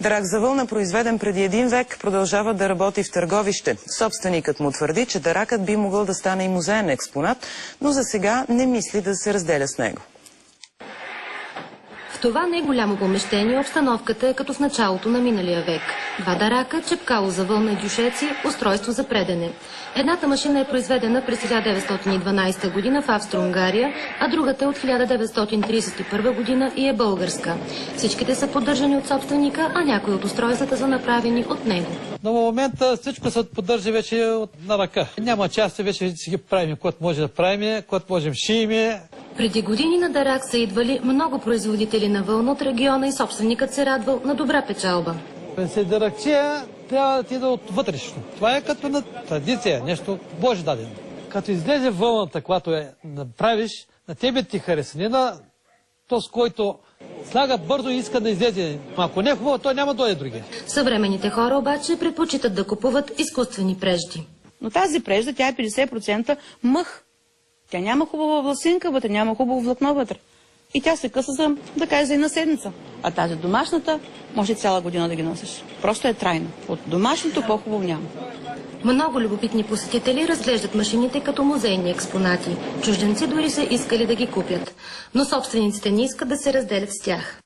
Драк за вълна, произведен преди 1 век, продължава да работи в Търговище. Собственикът му твърди, че даракът би могъл да стане и музеен експонат, но за сега не мисли да се разделя с него. В това не голямо помещение обстановката е като в началото на миналия век. 2 дарака, чепкало за вълна и дюшеци, устройство за предене. Едната машина е произведена през 1912 година в Австро-Унгария, а другата е от 1931 година и е българска. Всичките са поддържани от собственика, а някои от устройствата са направени от него. Но в момента всичко се поддържа вече на ръка. Няма части, вече си ги правим, което може да правим, което можем шиеме. Преди години на дарак са идвали много производители на вълна от региона и собственикът се радвал на добра печалба. Даракчия трябва да ти да от вътрешно. Това е като на традиция, нещо Боже дадено. Като излезе вълната, която направиш, на тебе ти хареса. Не на то, с който слага бързо и иска да излезе. Ако не е хубаво, той няма да дойде другия. Съвременните хора обаче предпочитат да купуват изкуствени прежди. Но тази прежда, тя е 50% мъх. Тя няма хубава власинка вътре, няма хубаво влакно вътре. И тя се къса за, да кажа, за една седмица. А тази домашната може цяла година да ги носиш. Просто е трайно. От домашното по-хубаво няма. Много любопитни посетители разглеждат машините като музейни експонати. Чужденци дори са искали да ги купят. Но собствениците не искат да се разделят с тях.